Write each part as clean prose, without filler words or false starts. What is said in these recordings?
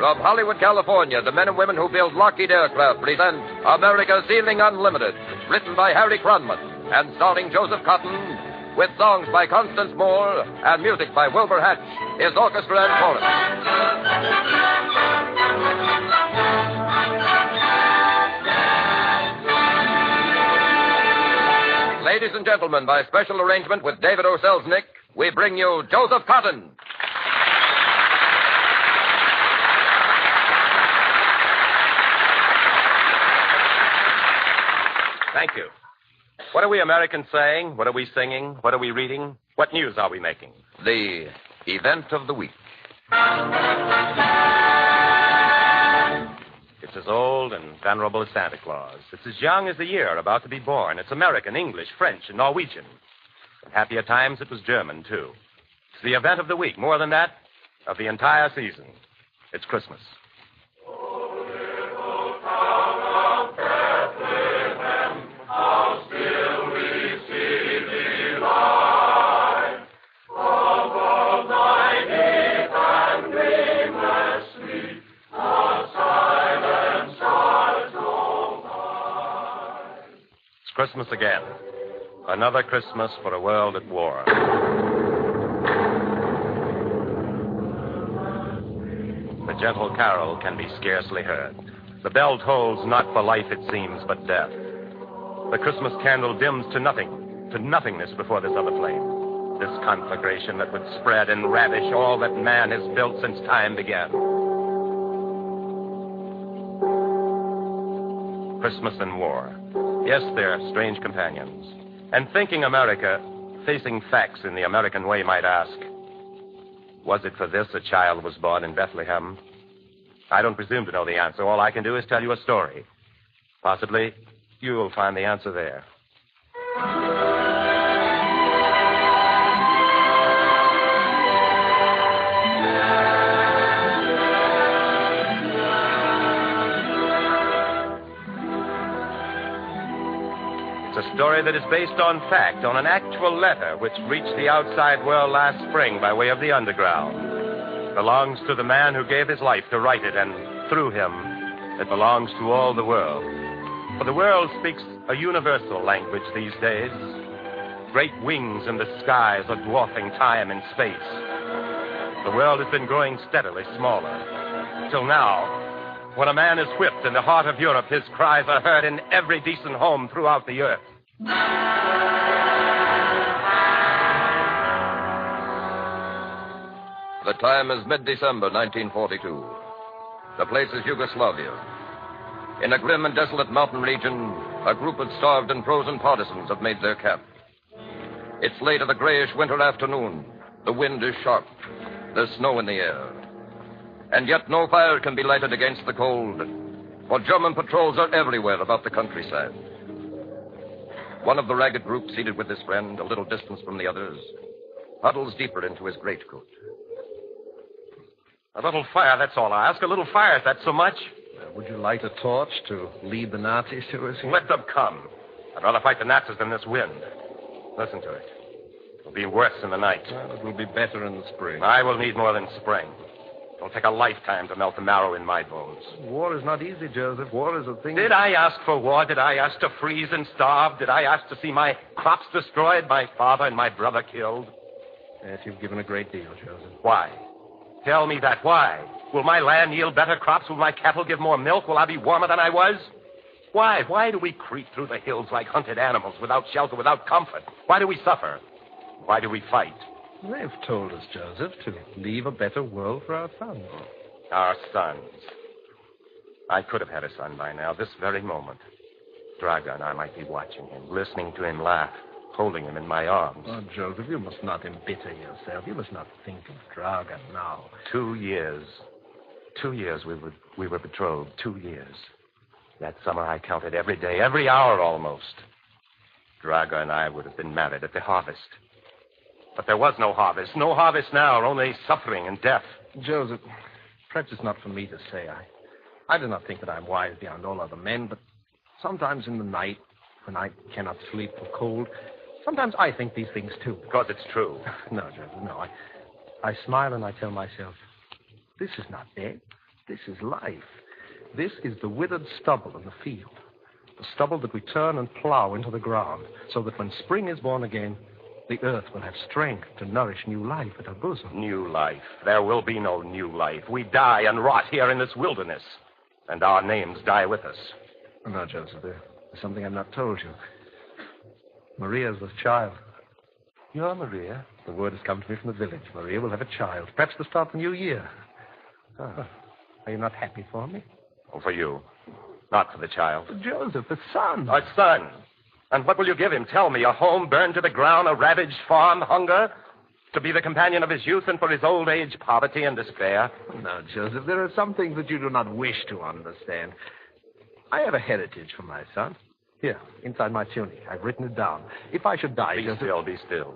From Hollywood, California, the men and women who build Lockheed Aircraft present America's Ceiling Unlimited, written by Harry Cronman and starring Joseph Cotton, with songs by Constance Moore and music by Wilbur Hatch, his orchestra and chorus. Ladies and gentlemen, by special arrangement with David O. Selznick, we bring you Joseph Cotton. Thank you. What are we Americans saying? What are we singing? What are we reading? What news are we making? The event of the week. It's as old and venerable as Santa Claus. It's as young as the year about to be born. It's American, English, French, and Norwegian. In happier times, it was German, too. It's the event of the week. More than that, of the entire season. It's Christmas. Christmas again. Another Christmas for a world at war. The gentle carol can be scarcely heard. The bell tolls not for life, it seems, but death. The Christmas candle dims to nothing, to nothingness before this other flame. This conflagration that would spread and ravish all that man has built since time began. Christmas and war. Yes, they're strange companions. And thinking America, facing facts in the American way, might ask, was it for this a child was born in Bethlehem? I don't presume to know the answer. All I can do is tell you a story. Possibly, you'll find the answer there. It's a story that is based on fact, on an actual letter which reached the outside world last spring by way of the underground. It belongs to the man who gave his life to write it, and through him, it belongs to all the world. For the world speaks a universal language these days. Great wings in the skies are dwarfing time and space. The world has been growing steadily smaller. Till now, when a man is whipped in the heart of Europe, his cries are heard in every decent home throughout the earth. The time is mid-December 1942. The place is Yugoslavia. In a grim and desolate mountain region, a group of starved and frozen partisans have made their camp. It's late of a grayish winter afternoon. The wind is sharp. There's snow in the air. And yet no fire can be lighted against the cold, for German patrols are everywhere about the countryside. One of the ragged group, seated with his friend, a little distance from the others, huddles deeper into his greatcoat. A little fire, that's all I ask. A little fire, is that so much? Would you light a torch to lead the Nazis to us? Let them come. I'd rather fight the Nazis than this wind. Listen to it. It'll be worse in the night. Well, it will be better in the spring. I will need more than spring. It'll take a lifetime to melt the marrow in my bones. War is not easy, Joseph. War is a thing... Did I ask for war? Did I ask to freeze and starve? Did I ask to see my crops destroyed, my father and my brother killed? Yes, you've given a great deal, Joseph. Why? Tell me that. Why? Will my land yield better crops? Will my cattle give more milk? Will I be warmer than I was? Why? Why do we creep through the hills like hunted animals, without shelter, without comfort? Why do we suffer? Why do we fight? They've told us, Joseph, to leave a better world for our sons. Our sons. I could have had a son by now, this very moment. Draga and I might be watching him, listening to him laugh, holding him in my arms. Oh, Joseph, you must not embitter yourself. You must not think of Draga now. 2 years. 2 years we were betrothed. 2 years. That summer I counted every day, every hour almost. Draga and I would have been married at the harvest. But there was no harvest. No harvest now, only suffering and death. Joseph, perhaps it's not for me to say. I do not think that I'm wise beyond all other men, but sometimes in the night, when I cannot sleep for cold, sometimes I think these things too. Because it's true. No, Joseph, no. I smile and I tell myself, this is not dead. This is life. This is the withered stubble in the field. The stubble that we turn and plow into the ground, so that when spring is born again, the earth will have strength to nourish new life at her bosom. New life. There will be no new life. We die and rot here in this wilderness. And our names die with us. No, Joseph, there's something I've not told you. Maria's the child. You're Maria? The word has come to me from the village. Maria will have a child, perhaps to start the new year. Oh. Are you not happy for me? Oh, for you. Not for the child. Joseph, the son. A son. And what will you give him? Tell me. A home burned to the ground, a ravaged farm, hunger? To be the companion of his youth and for his old age, poverty and despair? No, Joseph, there are some things that you do not wish to understand. I have a heritage for my son. Here, inside my tunic. I've written it down. If I should die, Joseph... Be still.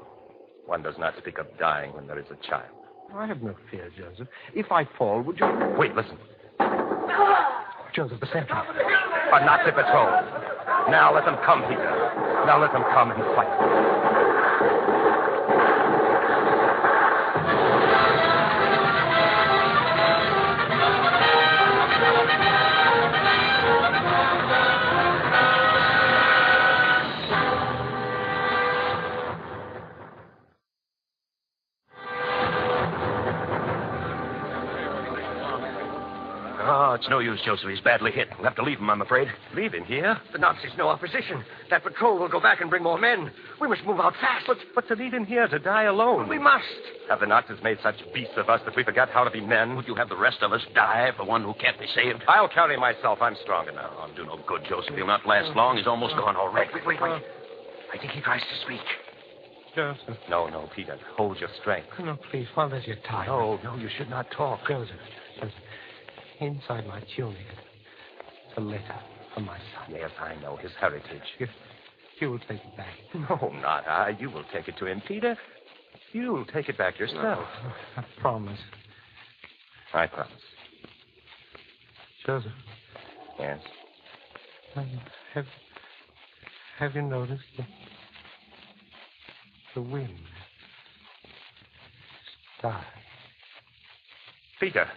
One does not speak of dying when there is a child. I have no fear, Joseph. If I fall, would you... Wait, listen. Joseph, the sentry. A Nazi patrol. Now let them come, Peter. Now let them come and fight. Oh, it's no use, Joseph. He's badly hit. We'll have to leave him, I'm afraid. Leave him here? The Nazis know our position. That patrol will go back and bring more men. We must move out fast. But to leave him here to die alone. We must. Have the Nazis made such beasts of us that we forgot how to be men? Would you have the rest of us die for one who can't be saved? I'll carry myself. I'm strong enough. I'll do no good, Joseph. He'll not last long. He's almost gone already. Wait. I think he tries to speak. Joseph. No, Peter. Hold your strength. No, please, while there's your time. No, you should not talk. Joseph. Inside my tunic, it's a letter from my son. Yes, I know. His heritage. You will take it back. No, not I. You will take it to him, Peter. You'll take it back yourself. No, I promise. I promise. Joseph. Yes? Have you noticed the wind died? Peter.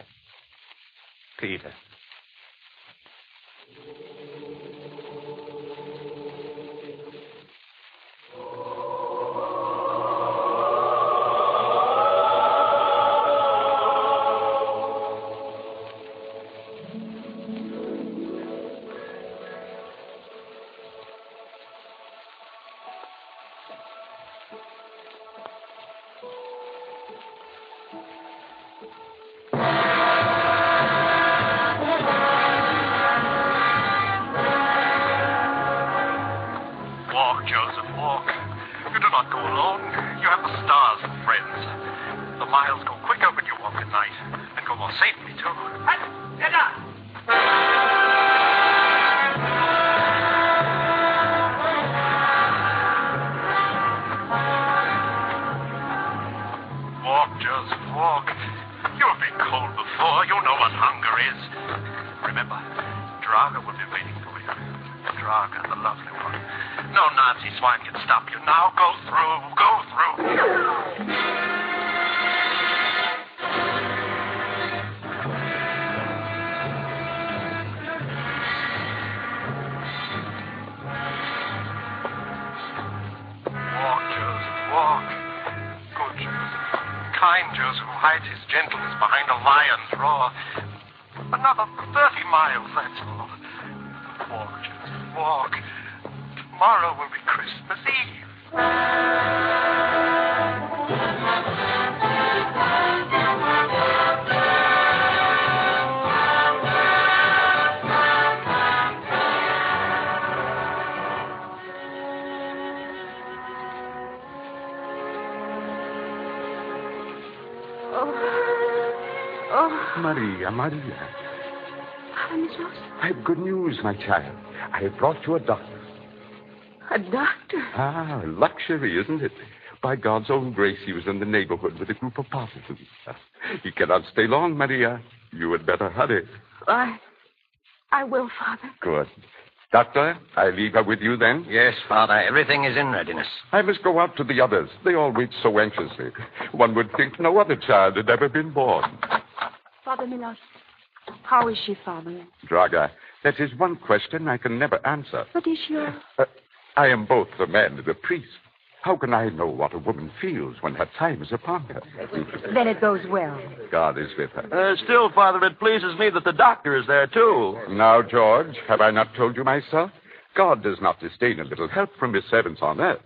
Maria. Father Joseph. I have good news, my child. I have brought you a doctor. A doctor? Ah, luxury, isn't it? By God's own grace, he was in the neighborhood with a group of partisans. He cannot stay long, Maria. You had better hurry. I will, Father. Good. Doctor, I leave her with you then? Yes, Father. Everything is in readiness. I must go out to the others. They all wait so anxiously. One would think no other child had ever been born. Father Milos, How is she, Father? Draga, that is one question I can never answer. But is she... I am both the man and the priest. How can I know what a woman feels when her time is upon her? Then it goes well. God is with her. Still, Father, it pleases me that the doctor is there, too. Now, George, have I not told you myself? God does not disdain a little help from his servants on earth.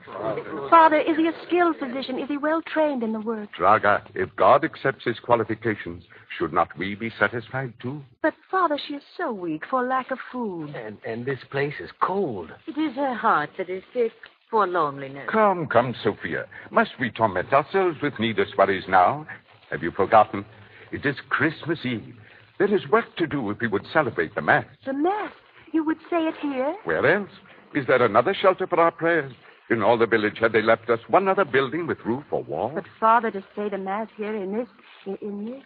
Father, is he a skilled physician? Is he well trained in the work? Draga, if God accepts his qualifications, should not we be satisfied, too? But, Father, she is so weak for lack of food. And this place is cold. It is her heart that is sick for loneliness. Come, Sophia. Must we torment ourselves with needless worries now? Have you forgotten? It is Christmas Eve. There is work to do if we would celebrate the Mass. The Mass? You would say it here? Where else? Is there another shelter for our prayers? In all the village, had they left us one other building with roof or wall? But, Father, to say the Mass here in this...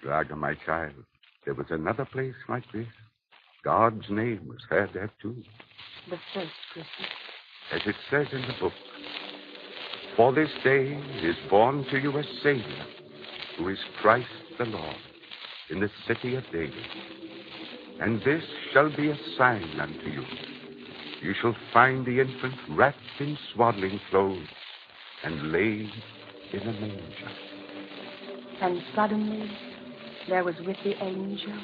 Draga, my child, there was another place like this. God's name was heard there, too. The first Christmas. As it says in the book, for this day is born to you a Savior, who is Christ the Lord, in the city of David. And this shall be a sign unto you. You shall find the infant wrapped in swaddling clothes and laid in a manger. And suddenly there was with the angel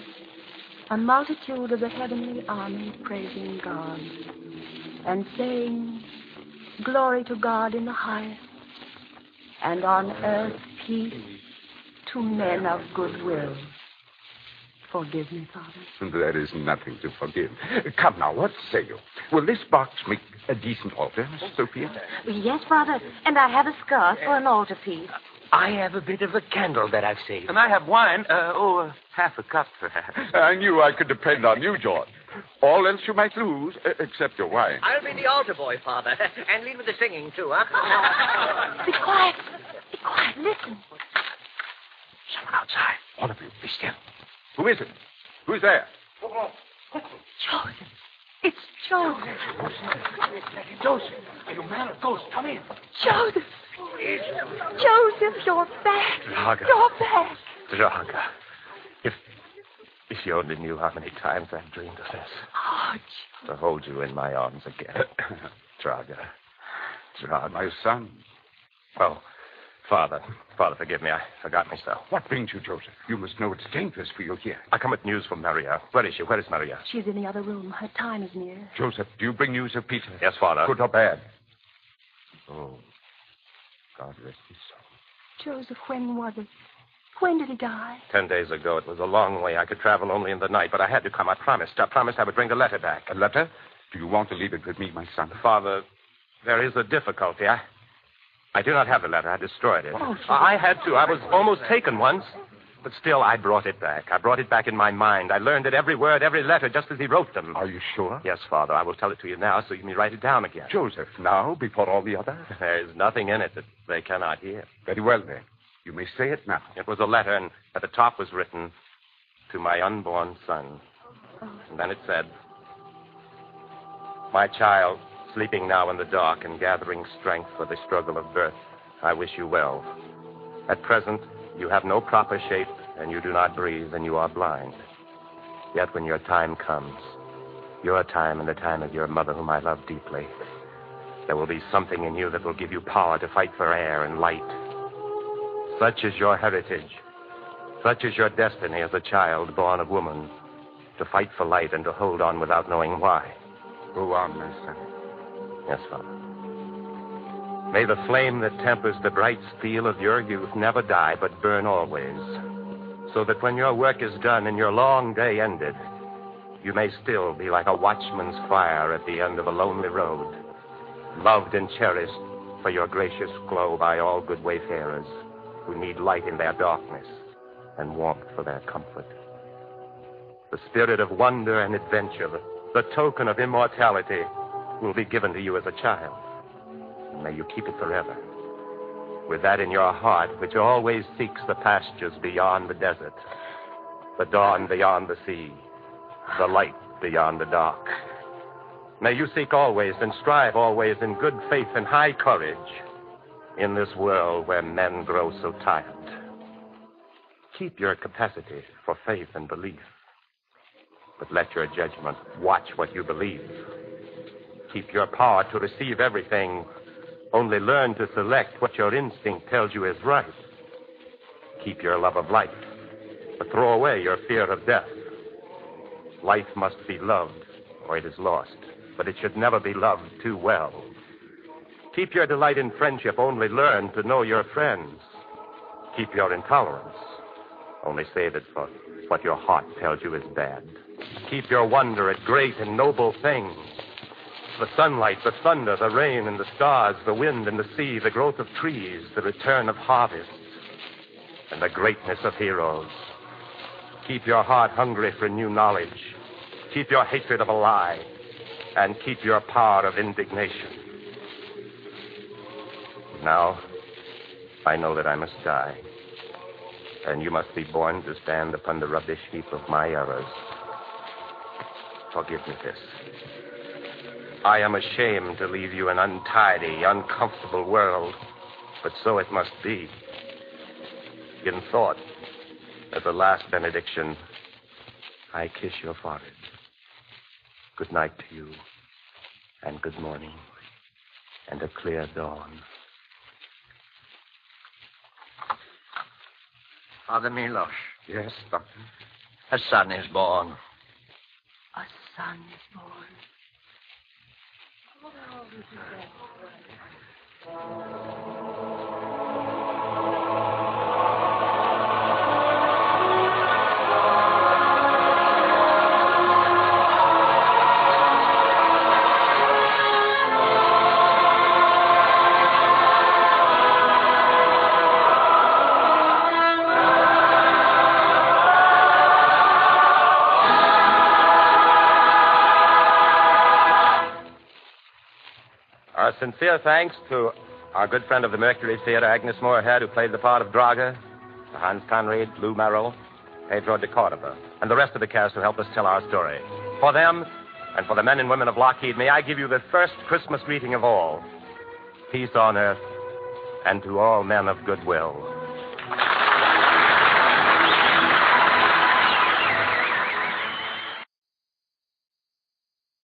a multitude of the heavenly army praising God and saying, Glory to God in the highest, and on earth peace to men of good will. Forgive me, Father. There is nothing to forgive. Come now, what say you? Will this box make a decent altar, Miss Sophia? Yes, Father, and I have a scarf for an altarpiece. I have a bit of a candle that I've saved. And I have wine. Half a cup, perhaps. I knew I could depend on you, George. All else you might lose, except your wine. I'll be the altar boy, Father. And lead with the singing, too, huh? Be quiet. Be quiet. Listen. Someone outside. All of you, be still. Who is it? Who's there? Joseph. It's Joseph. Joseph, are you man or ghost? Come in. Joseph. Joseph, you're back. Draga. You're back. Draga. If you only knew how many times I've dreamed of this. Oh, To hold you in my arms again. Draga. My son. Oh, Father, forgive me. I forgot myself. What brings you, Joseph? You must know it's dangerous for you here. I come with news from Maria. Where is she? Where is Maria? she's in the other room. Her time is near. Joseph, do you bring news of Peter? Yes, Father. Good or bad? Oh, God rest his soul. Joseph, when was it? When did he die? 10 days ago. It was a long way. I could travel only in the night, but I had to come. I promised I would bring the letter back. A letter? Do you want to leave it with me, my son? Father, there is a difficulty. I do not have the letter. I destroyed it. Oh, I had to. I was almost taken once. But still, I brought it back. I brought it back in my mind. I learned it every word, every letter, just as he wrote them. Are you sure? Yes, Father. I will tell it to you now so you may write it down again. Joseph, now, before all the others? There is nothing in it that they cannot hear. Very well, then. You may say it now. It was a letter, and at the top was written, to my unborn son. And then it said, my child, sleeping now in the dark and gathering strength for the struggle of birth, I wish you well. At present, you have no proper shape, and you do not breathe, and you are blind. Yet when your time comes, your time and the time of your mother, whom I love deeply, there will be something in you that will give you power to fight for air and light. Such is your heritage. Such is your destiny as a child born of woman, to fight for light and to hold on without knowing why. Go on, my son. Yes, Father. May the flame that tempers the bright steel of your youth never die, but burn always, so that when your work is done and your long day ended, you may still be like a watchman's fire at the end of a lonely road, loved and cherished for your gracious glow by all good wayfarers who need light in their darkness and warmth for their comfort. The spirit of wonder and adventure, the token of immortality, will be given to you as a child. And may you keep it forever. With that in your heart, which always seeks the pastures beyond the desert, the dawn beyond the sea, the light beyond the dark. May you seek always and strive always in good faith and high courage in this world where men grow so tired. Keep your capacity for faith and belief. But let your judgment watch what you believe. Keep your power to receive everything. Only learn to select what your instinct tells you is right. Keep your love of life, but throw away your fear of death. Life must be loved, or it is lost, but it should never be loved too well. Keep your delight in friendship. Only learn to know your friends. Keep your intolerance. Only say that what your heart tells you is bad. Keep your wonder at great and noble things. The sunlight, the thunder, the rain and the stars, the wind and the sea, the growth of trees, the return of harvests, and the greatness of heroes. Keep your heart hungry for new knowledge. Keep your hatred of a lie. And keep your power of indignation. Now, I know that I must die. And you must be born to stand upon the rubbish heap of my errors. Forgive me this. I am ashamed to leave you an untidy, uncomfortable world, but so it must be. In thought, as a last benediction, I kiss your forehead. Good night to you, and good morning, and a clear dawn. Father Milos, Yes, Doctor. a son is born. A son is born. Our sincere thanks to our good friend of the Mercury Theater, Agnes Moorehead, who played the part of Draga, to Hans Conried, Lou Merrill, Pedro de Cordova, and the rest of the cast who helped us tell our story. For them, and for the men and women of Lockheed, may I give you the first Christmas greeting of all. Peace on earth, and to all men of goodwill.